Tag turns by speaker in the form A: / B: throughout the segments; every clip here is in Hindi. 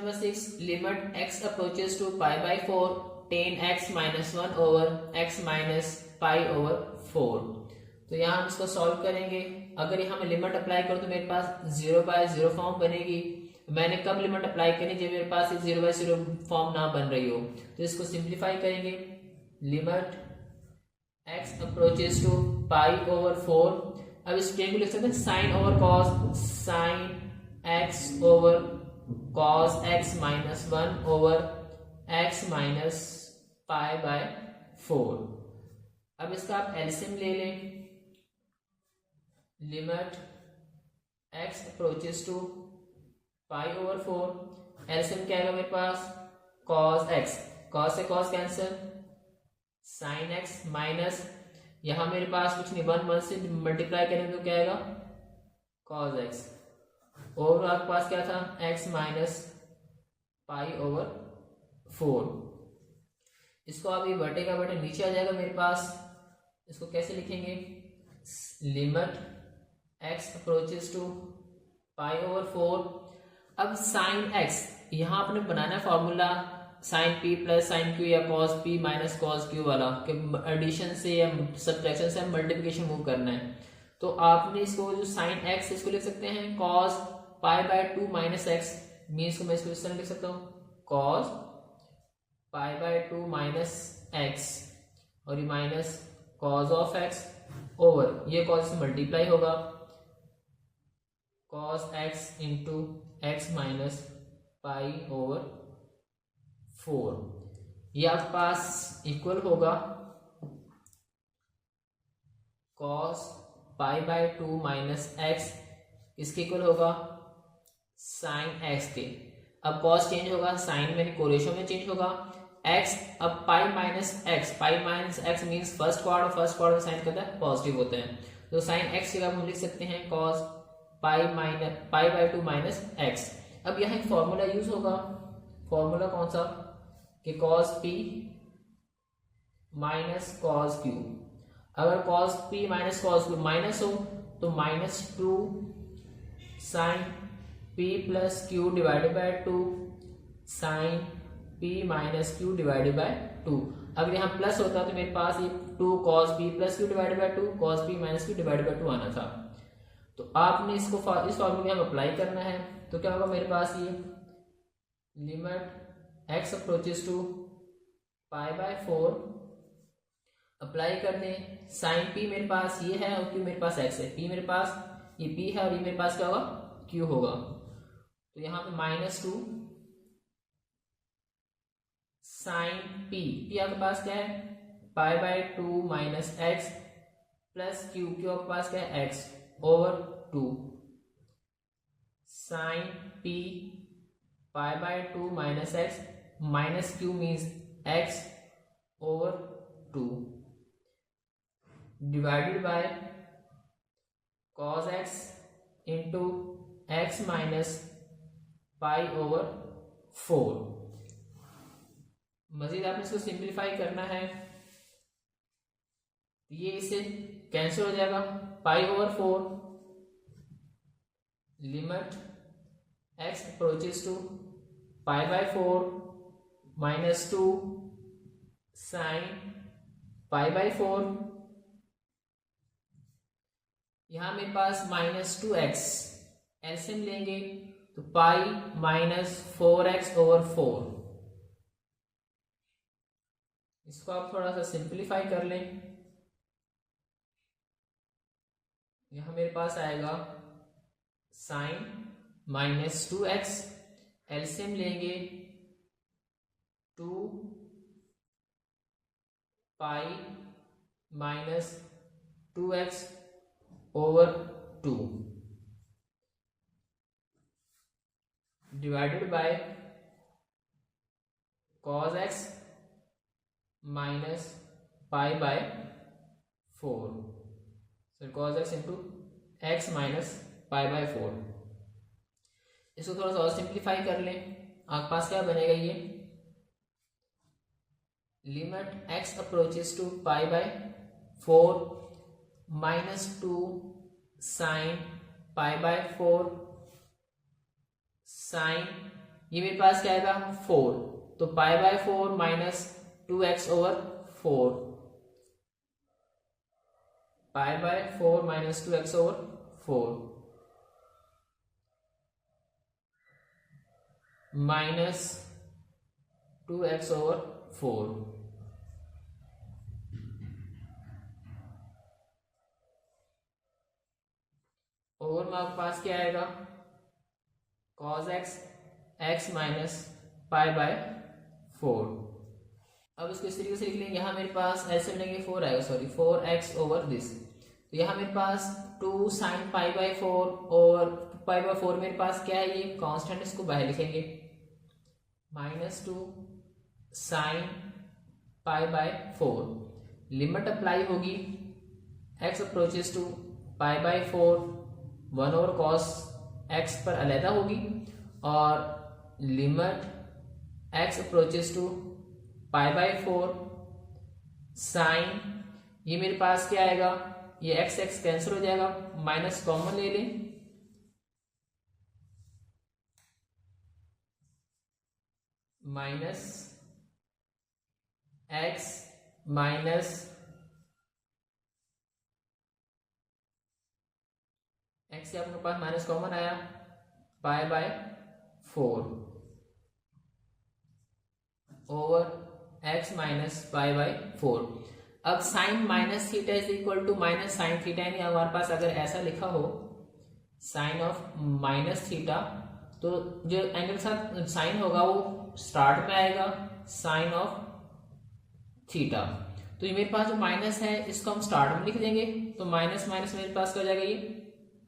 A: Number 6, limit x approaches to pi by 4 tan x minus 1 over x minus pi over 4। तो यहाँ हम इसको सॉल्व करेंगे। अगर यहाँ मैं लिमिट अप्लाई करूँ तो मेरे पास 0/0 फॉर्म बनेगी। मैंने कब लिमिट अप्लाई करी, जब मेरे पास 0/0 फॉर्म ना बन रही हो। तो इसको सिंप्लीफाई करेंगे, limit x approaches to pi over 4। अब इस टेन को लिख सकते हैं sine over cos, sine x over cos x minus 1 over x minus pi by 4। अब इसका आप एलसीएम ले लें, limit x approaches to pi over 4, LCM क्या आएगा मेरे पास, cos x, cos से cos cancel, sin x minus, यहां मेरे पास कुछ नहीं, 1 से मल्टीप्लाई करेंगे तो क्या आएगा, cos x ओवर आपके पास क्या था, x माइनस पाई ओवर 4। इसको आप ये बटे का बटे नीचे आ जाएगा मेरे पास। इसको कैसे लिखेंगे, limit x approaches to pi over 4। अब साइन x, यहां आपने बनाना formula sine p plus sine q या cos p minus cos q वाला, कि एडिशन से या सब्ट्रैक्शन से मल्टीप्लिकेशन मूव करना है। तो आपने इसको जो साइन x इसको लिख सकते हैं cos pi by 2 minus x, means को मैं इसको इस तरह लिख सकता हूँ cos pi by 2 minus x, और ये minus cos of x over ये cos से मल्टीप्लाई होगा cos x into x minus pi over 4। ये आपके पास इक्वल होगा cos pi by 2 minus x, इसके इक्वल होगा साइन x के। अब cos चेंज होगा, साइन में कोरेशो में चेंज होगा, x अब pi minus x, pi minus x means first quadrant sine करता है पॉजिटिव होता है। तो साइन x की जगह हम लिख सकते हैं cos pi by 2 minus x। अब यहाँ एक फॉर्मूला यूज होगा, फॉर्मूला कौन सा, कि cos p minus cos q। अगर cos p minus cos q minus हो तो minus 2 sine p plus q divided by 2 sine p minus q divided by 2। अगर यहाँ प्लस होता तो मेरे पास ये 2 cos p plus q divided by 2 cos p minus q divided by 2 आना था। तो आपने इसको इस फॉर्मूले में अप्लाई करना है। तो क्या होगा मेरे पास, ये limit x approaches to pi bye 4 apply कर दें। साइन p मेरे पास ये है और q मेरे पास x है, p मेरे पास ये p है और ये मेरे पास क्या होगा, q होगा। तो यहाँ पे माइनस 2 साइन p आपके पास क्या है, pi by 2 minus x plus q आपके पास क्या है, x over 2 sine p pi by 2 minus x minus q means x over 2 divided by cos x into x minus pi over 4। मजीद आपने इसको सिंप्लीफाई करना है, ये इससे कैंसिल हो जाएगा, pi over 4 limit x approaches to pi bye 4 minus 2 sine pi bye 4। यहां मेरे पास माइनस 2x, एलसीएम लेंगे तो पाई माइनस 4x ओवर 4। इसको आप थोड़ा सा सिंप्लीफाई कर लें, यहां मेरे पास आएगा साइन माइनस 2x, एलसीएम लेंगे 2 pi minus 2x over 2 divided by cos x minus pi by 4, so cos x into x minus pi by 4। इसको थोड़ा सा और सिंप्लीफाई कर लें, आपके पास क्या बनेगा, ये limit x approaches to pi bye 4 minus 2 sine pi bye 4 sine, ये मेरे पास क्या आएगा 4, तो pi bye 4 minus 2x over 4, pi bye 4 minus 2x over 4 minus 2x over 4। Over में आपके पास क्या आएगा cos x x minus pi by 4। अब इसको इस तरीके से लिख लेंगे, यहाँ मेरे पास ऐसे लेंगे 4 आएगा, सॉरी 4x ओवर दिस, तो यहाँ मेरे पास 2 साइन पाई बाय 4 और पाई बाय 4 मेरे पास क्या है ये कांस्टेंट, इसको बाहर लिखेंगे minus 2 sine pi bye 4, limit apply होगी x approaches to pi bye 4, 1 over cos x पर अलहदा होगी, और limit x approaches to pi bye 4 sine, ये मेरे पास क्या आएगा, ये x x कैंसिल हो जाएगा, माइनस कॉमन ले लें, माइनस x माइनस x से आपके पास माइनस कॉमन आया, pi bye 4 over x minus pi by 4। अब sine minus theta is equal to minus sine theta, यानी हमारे पास अगर ऐसा लिखा हो साइन ऑफ माइनस थीटा, तो जो एंगल के साथ साइन होगा वो स्टार्ट में आएगा साइन ऑफ थीटा, तो ये मेरे पास जो माइनस है इसको हम स्टार्ट में लिख देंगे, तो माइनस माइनस मेरे पास क्या हो जाएगा ये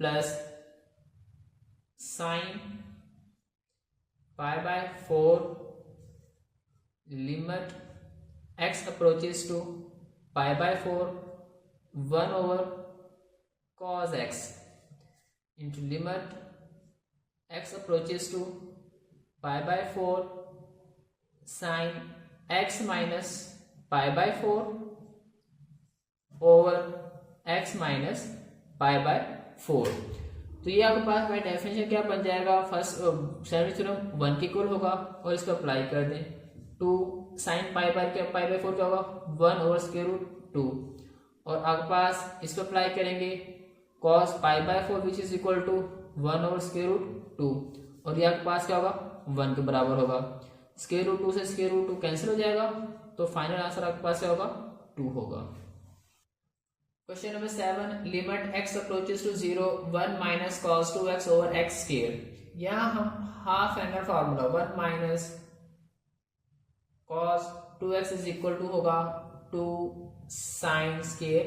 A: plus sine pi bye 4 limit x approaches to pi bye 4 1 over cos x into limit x approaches to pi bye 4 sine x minus pi by 4 over x minus pi by 4। तो ये आपके पास बाय डेफिनेशन क्या बन जाएगा, फर्स्ट थ्योरम 1 के इक्वल होगा, और इसको अप्लाई कर दें, 2 साइन पाई बाय 4 क्या होगा 1 ओवर स्क्वायर रूट 2, और आपके पास इसको अप्लाई करेंगे cos pi bye 4 which is equal to 1 over square root 2, और ये आपके पास क्या होगा 1 के बराबर होगा, स्क्वायर रूट 2 से स्क्वायर रूट 2 कैंसिल हो जाएगा, तो फाइनल आंसर आपके पास क्या होगा 2 होगा। Question number 7, limit x approaches to 0 1 minus cos 2x over x square, यहाँ हम half angle formula 1 minus cos 2x is equal to होगा 2 साइन स्क्वायर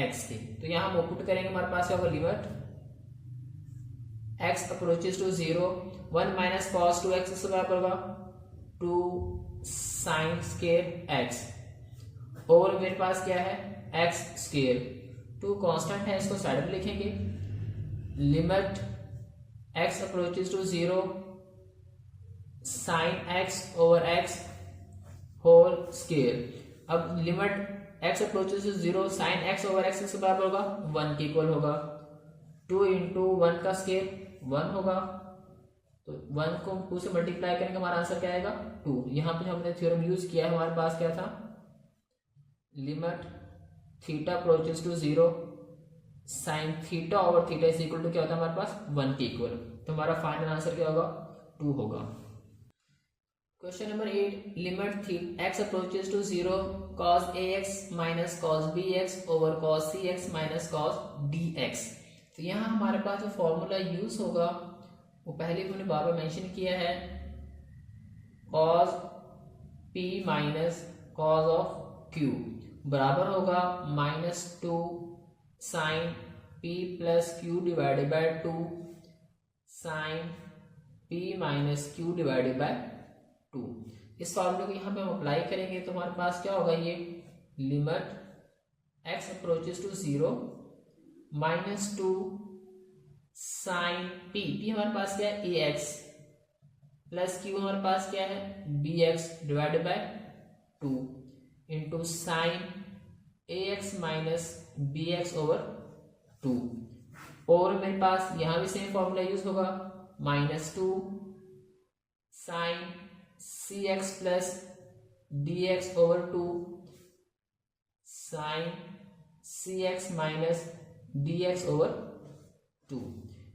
A: x के, तो यहाँ हम पुट करेंगे, हमारे पास क्या होगा limit x approaches to 0 1 minus cos 2x इसके बराबर होगा 2 साइन स्क्वायर x, और मेरे पास क्या है x स्क्वायर, 2 कांस्टेंट है इसको साइड में लिखेंगे, limit x approaches to 0 sine x over x whole square, अब limit x approaches to 0 sine x over x के बराबर होगा 1 के इक्वल होगा, 2 इंटू 1 का स्क्वायर 1 होगा, तो 1 को 2 से मल्टीप्लाई करेंगे, हमारा आंसर क्या आएगा 2। यहाँ पे हमने थ्योरम यूज किया है, हमारे पास क्या था limit theta approaches to 0 sine theta over theta is equal to क्या होता है हमारे पास 1 के इक्वल, तो हमारा फाइनल आंसर क्या होगा 2 होगा। Question number 8, limit x approaches to 0 cos ax minus cos bx over cos cx minus cos dx, तो यहाँ हमारे पास जो फॉर्मूला यूज होगा वो पहले भी मैंने बार बार मेंशन किया है, cos p minus cos of q बराबर होगा -2 sine p plus q divided by 2 sine p minus q divided by 2। इस फॉर्मूले को यहाँ पे हम अप्लाई करेंगे, तो हमारे पास क्या होगा ये limit x approaches to 0 -2 sine p हमारे पास क्या है ax प्लस q हमारे पास क्या है bx divided by 2 into sine ax minus bx over 2, और मेरे पास यहाँ भी सेम फॉर्मूला यूज होगा -2 sine C X plus D X over two sine C X minus D X over two.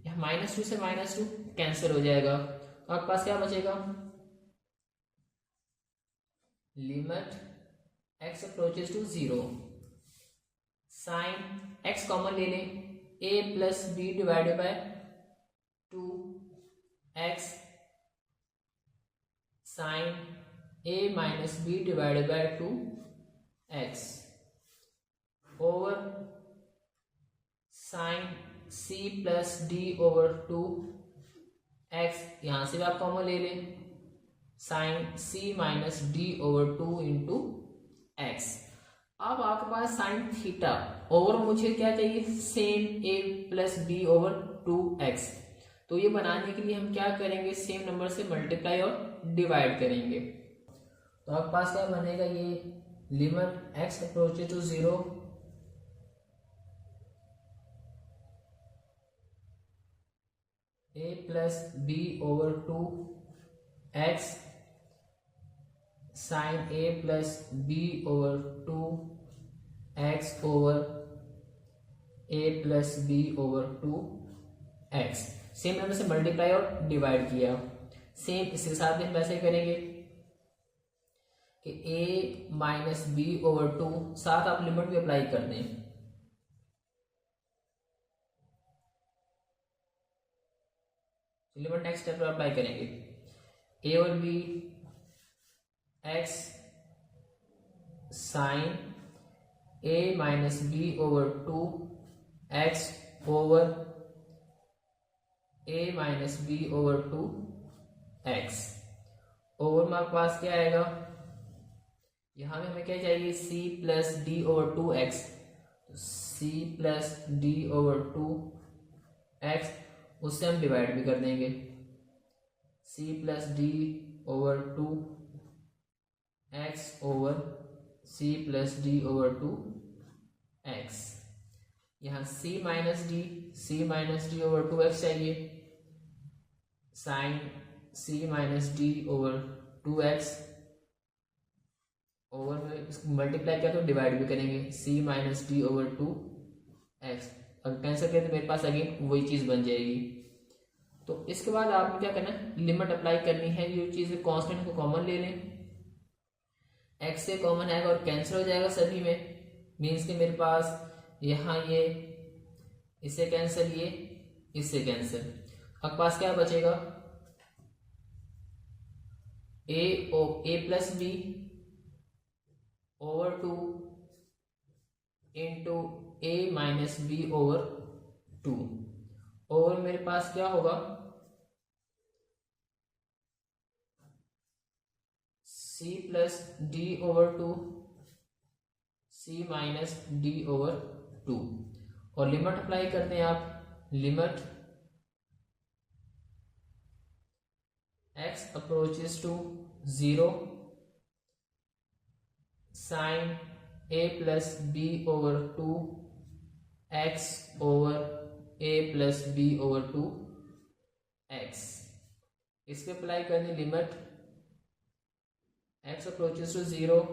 A: यह -2 से -2 कैंसिल हो जाएगा, तो आपके पास क्या बचेगा, limit x approaches to 0 sine x common ले लें, a plus B divided by 2x sine a minus B divided by 2x over sine c plus D over 2x, यहां से भी आप कॉमन ले लें, sine c minus D over 2 into X. अब आपके पास साइन थीटा ओवर मुझे क्या चाहिए, same a plus B over 2x। तो ये बनाने के लिए हम क्या करेंगे, सेम नंबर से मल्टीप्लाई और डिवाइड करेंगे। तो आपके पास क्या बनेगा, ये limit x approaches to 0 a plus B over 2x sine a plus B over 2x over a plus B over 2x। Same number से मल्टीप्लाई और डिवाइड किया। सेम इसके साथ हम वैसे करेंगे कि a माइनस बी ओवर 2, साथ आप लिमिट भी अप्लाई कर दें, लिमिट नेक्स्ट स्टेप पर अप्लाई करेंगे, a और b x sine a minus B over 2x over a minus B over 2x over में आपके पास क्या आएगा, यहां में हमें क्या चाहिए, c plus D over 2x, c plus D over 2x, उससे हम डिवाइड भी कर देंगे, c plus D over 2x over c plus D over 2x। यहाँ c minus D over 2x चाहिए, sine c minus D over 2x over में इसको मल्टीप्लाई किया तो डिवाइड भी करेंगे, c minus D over 2x। अगर कैंसिल करें तो मेरे पास अगेन वही चीज बन जाएगी। तो इसके बाद आपको क्या करना है, लिमिट अप्लाई करनी है, ये चीज कांस्टेंट को कॉमन ले लें, x से कॉमन आएगा और कैंसिल हो जाएगा सभी में, मीन्स कि मेरे पास यहाँ ये इससे कैंसिल, ये इससे कैंसिल, आपके पास क्या बचेगा, a plus B over 2 into a minus B over 2 over मेरे पास क्या होगा, c plus D over 2 c minus D over 2 और लिमिट अप्लाई करते हैं आप, limit x approaches to 0 sine a plus B over 2x over a plus B over 2x। इस पे अप्लाई करनी limit x approaches to 0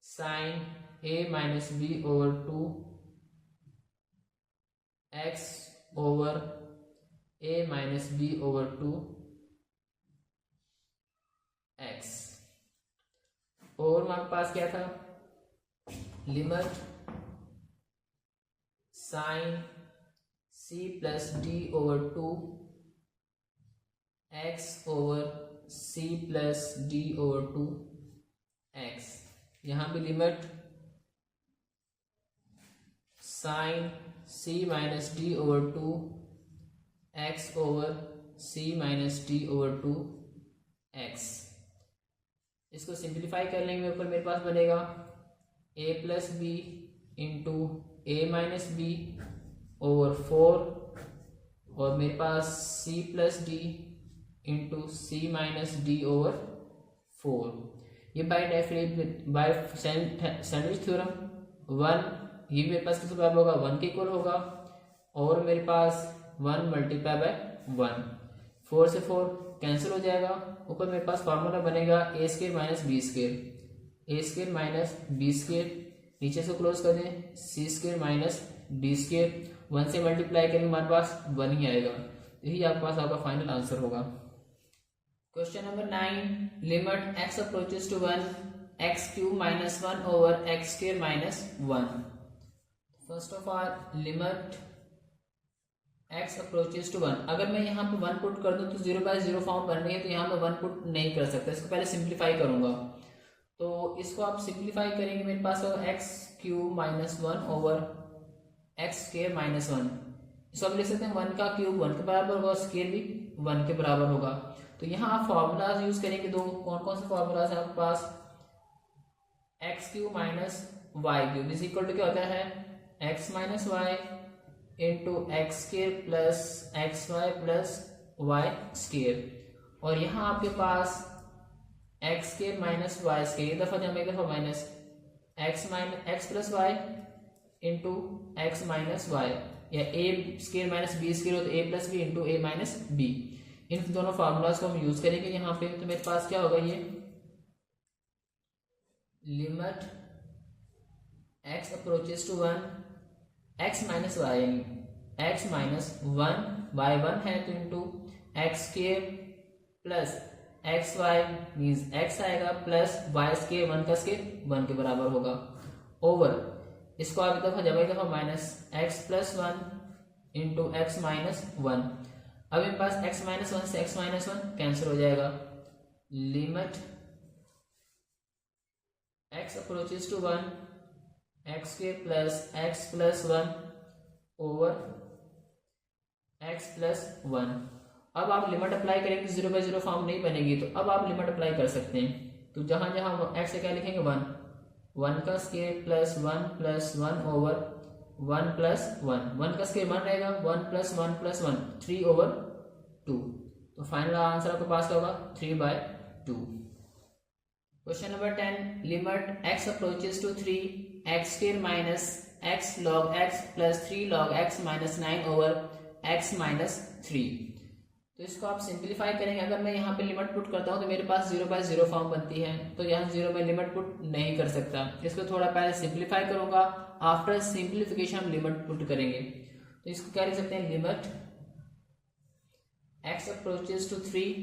A: sine a minus B over 2x over a minus B over 2x। और हमारे पास क्या था, limit sine c plus D over 2x over c plus D over 2x। यहां भी limit sine c minus D over 2x over c minus D over 2x। इसको सिंप्लीफाई कर लेंगे, ऊपर मेरे पास बनेगा a plus B into A minus B over 4 और मेरे पास c plus D into C minus D over 4। ये बाय सैंडविच थ्योरम 1, ये मेरे पास किस बराबर होगा, 1 के इक्वल होगा और मेरे पास 1 मल्टीप्लाई बाय 1, 4 से 4 कैंसिल हो जाएगा। ऊपर मेरे पास फार्मूला बनेगा ए स्क्वायर माइनस बी स्क्वायर, ए स्क्वायर माइनस बी स्क्वायर, नीचे से क्लोज कर दें सी स्क्वायर माइनस डी स्क्वायर, 1 से मल्टीप्लाई करेंगे हमारे पास 1 ही आएगा। यही आपके पास आपका फाइनल आंसर होगा। Question number 9, limit x approaches to 1 x cube minus 1 over x square minus 1। First of all limit x approaches to 1, अगर मैं यहाँ पे 1 पुट कर दूं तो 0/0 फॉर्म बननी है, तो यहाँ पे 1 पुट नहीं कर सकता, इसको पहले सिंप्लीफाई करूंगा। तो इसको आप सिंप्लीफाई करेंगे, मेरे पास होगा x cube minus 1 over x square minus 1। इसको आप लिख सकते हैं 1 का क्यूब 1 के बराबर होगा, स्क्वायर भी 1 के बराबर होगा। तो यहाँ आप फॉर्मूलाज यूज करेंगे दो, कौन कौन से फॉर्मूलाज है आपके पास, x cube minus y cube is equal to क्या होता है, x minus y into x square plus x y plus Y square. और यहाँ आपके पास x square minus y square, एक दफा जमा एक दफा minus, x plus y into x minus y, या a square minus B square हो तो a plus B into A minus b. इन दोनों फार्मूलाज को हम यूज करेंगे यहाँ पे। तो मेरे पास क्या होगा, ये limit x approaches to 1 x minus Y, x minus 1 y 1 है तो into x square plus x Y means x आएगा प्लस वाई स्क्वायर 1 का स्क्वायर 1 के बराबर होगा, ओवर इसको आप एक दफा जब एक दफा minus x plus 1 into x minus 1। अब मेरे पास x माइनस 1 से x माइनस 1 कैंसिल हो जाएगा। Limit x approaches to 1 x square plus x plus 1 over x plus 1। अब आप लिमिट अप्लाई करेंगे 0/0 फॉर्म नहीं बनेगी, तो अब आप लिमिट अप्लाई कर सकते हैं। तो जहां जहां x से क्या लिखेंगे 1 का square plus 1 plus 1 over 1 plus 1 का स्क्वायर 1 रहेगा, 1 प्लस 1 प्लस 1 3 ओवर 2। तो फाइनल आंसर आपके पास क्या होगा 3/2। Question number 10, limit x approaches to 3 x square minus x log x plus 3 log x minus 9 over x minus 3। तो इसको आप सिंप्लीफाई करेंगे। अगर मैं यहाँ पे लिमिट पुट करता हूँ तो मेरे पास 0/0 फॉर्म बनती है, तो यहाँ 0 में लिमिट पुट नहीं कर सकता। इसको थोड़ा पहले सिंप्लीफाई करूंगा, आफ्टर सिंप्लीफिकेशन हम लिमिट पुट करेंगे। तो इसको क्या लिख सकते हैं, limit x approaches to 3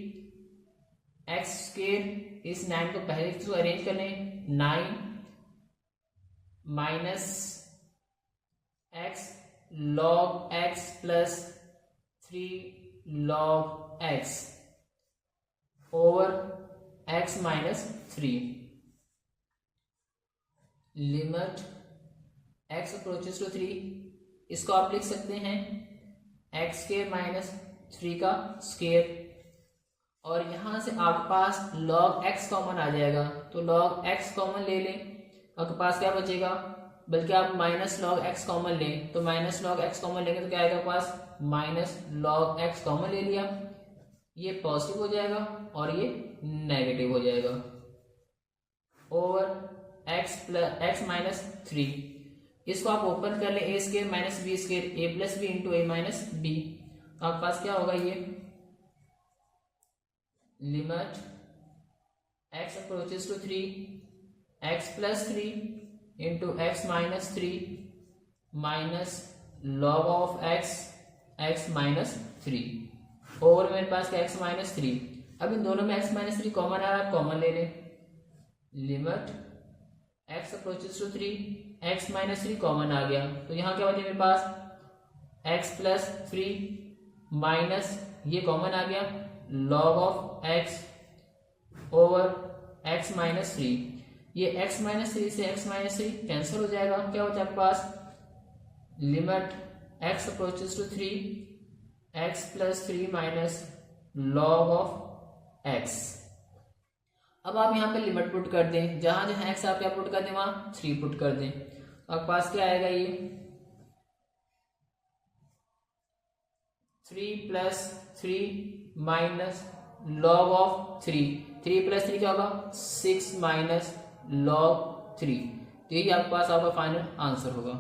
A: x square, इस 9 को पहले इसको अरेंज कर लें, 9 minus x log x plus 3 log x over x minus 3। Limit x approaches to 3, इसको आप लिख सकते हैं x स्क्वायर माइनस 3 का स्क्वायर, और यहां से आपके पास log x कॉमन आ जाएगा, तो log x कॉमन ले लें, आपके पास क्या बचेगा, बल्कि आप माइनस log x कॉमन लें, तो माइनस log x कॉमन लेंगे तो क्या आएगा पास, माइनस log x कॉमन ले लिया, ये पॉजिटिव हो जाएगा और ये नेगेटिव हो जाएगा, ओवर x माइनस 3। इसको आप ओपन कर ले, A square minus B square, A plus B into A minus B. तो आपके पास क्या होगा, ये limit x approaches to 3 x plus 3 into x minus 3 minus log of x minus 3 over मेरे पास क्या x माइनस 3। अब इन दोनों में x माइनस 3 कॉमन आ रहा है, कॉमन ले लें, limit x approaches to 3 x minus 3 common आ गया, तो यहाँ क्या बचे मेरे पास x प्लस 3 माइनस ये कॉमन आ गया log of x over x minus 3। ये x माइनस 3 से x माइनस 3 कैंसिल हो जाएगा, क्या बचा आपके पास, limit x approaches to 3 x plus 3 minus log of x। अब आप यहाँ पे लिमिट पुट कर दें, जहां जहां x आप क्या पुट कर दें वहां 3 पुट कर दें, तो आपके पास क्या आएगा, ये 3 plus 3 minus log of 3 plus 3 क्या होगा 6 माइनस लॉग 3। तो यही आपके पास आपका फाइनल आंसर होगा।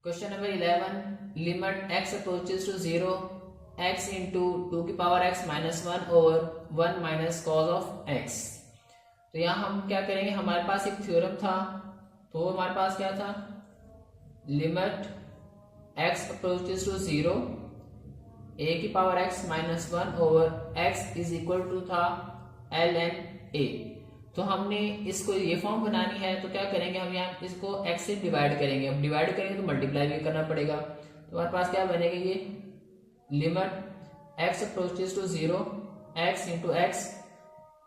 A: Question number 11, limit x approaches to 0 x into 2 की power x minus 1 over 1 minus cos of x। तो यहाँ हम क्या करेंगे, हमारे पास एक थ्योरम था, तो हमारे पास क्या था, limit x approaches to 0 a की power x minus 1 over x is equal to था ln a। तो हमने इसको ये फॉर्म बनानी है, तो क्या करेंगे, हम यहाँ इसको x से डिवाइड करेंगे। अब डिवाइड करेंगे तो मल्टीप्लाई भी करना पड़ेगा। तो हमारे पास क्या बनेगा, ये limit x approaches to 0 x into x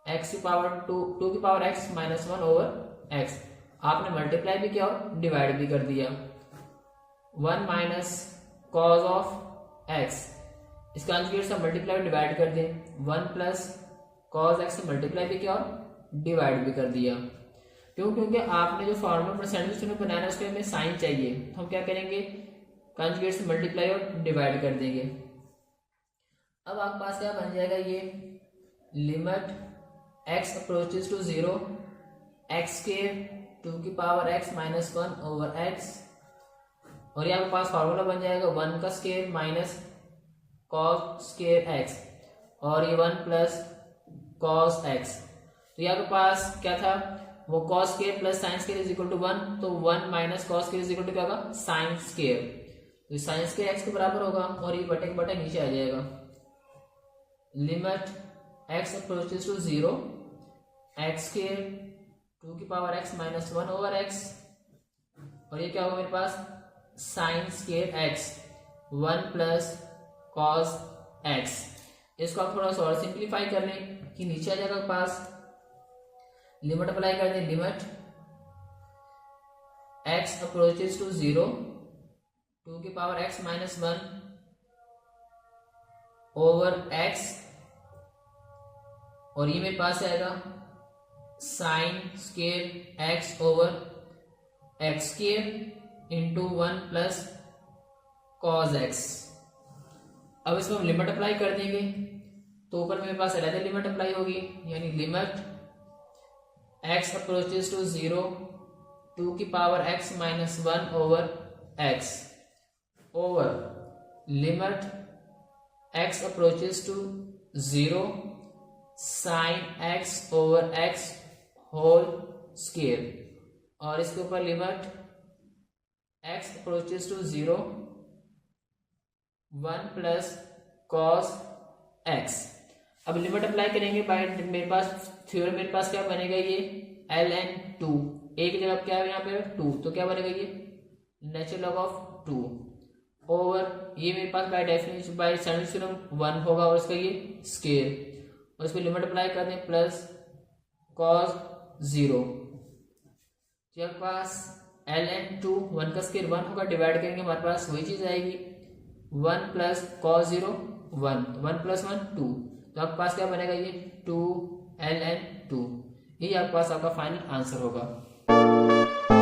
A: की पावर 2 की power x minus 1 over x। आपने मल्टीप्लाई भी किया और डिवाइड भी कर दिया। 1 माइनस कॉज ऑफ x, इसका कंजुगेट से मल्टीप्लाई डिवाइड कर दें। 1 प्लस कॉज x से मल्टीप्लाई भी किया और डिवाइड भी कर दिया। क्यों, क्योंकि आपने जो फॉर्मूला परसेंटेज में बनाना है उसमें हमें साइन चाहिए, तो हम क्या करेंगे, कंजुगेट से मल्टीप्लाई और डिवाइड कर देंगे। अब आपके पास क्या बन जाएगा, ये limit x approaches to 0 x square 2 की power x minus 1 over x, और ये आपके पास फॉर्मूला बन जाएगा 1 का square minus cos square x, और ये 1 प्लस कॉस x। तो यहाँ के पास क्या था, वो cos square plus sine square is equal to 1, तो 1 minus cos square is equal to क्या होगा, साइन स्क्वायर। तो साइन स्क्वायर x के बराबर होगा, और ये बटे के बटे नीचे आ जाएगा। Limit x approaches to 0 x square 2 की power x minus 1 over x, और ये क्या होगा मेरे पास, sine square x 1 plus cos x। इसको आप थोड़ा सा और सिंप्लीफाई कर लें कि नीचे आ जाएगा पास, लिमिट अप्लाई कर दें, लिमिट x अप्रोचेस टू 0 2 की power x minus 1 over x, और ये मेरे पास आएगा sign square x over x square into 1 plus cos x। अब इसमें हम लिमिट अप्लाई कर देंगे, तो ऊपर मेरे पास अलग लिमिट अप्लाई होगी, यानी लिमिट x अप्रोचेस टू 0 2 की power x minus 1 over x over limit x approaches to 0 sine x over x whole square, और इसके ऊपर limit x approaches to 0 1 plus cos x। अब लिमिट अप्लाई करेंगे बाय, मेरे पास थ्योरम मेरे पास क्या बनेगा, ये ln 2, एक जगह क्या है यहाँ पे 2, तो क्या बनेगा, ये नेचुरल लॉग ऑफ 2 ओवर, ये मेरे पास बाय डेफिनेशन बाय थ्योरम 1 होगा, और इसका ये स्क्वायर, और इस पर लिमिट अप्लाई कर दें प्लस कॉस 0। तो आपके पास ln 2 1 का स्क्वायर 1 होगा, डिवाइड करेंगे हमारे पास वही चीज आएगी, 1 प्लस कॉस 0 1, 1 प्लस 1 2, तो आपके पास क्या बनेगा, ये 2 ln 2। यही आपके पास आपका फाइनल आंसर होगा।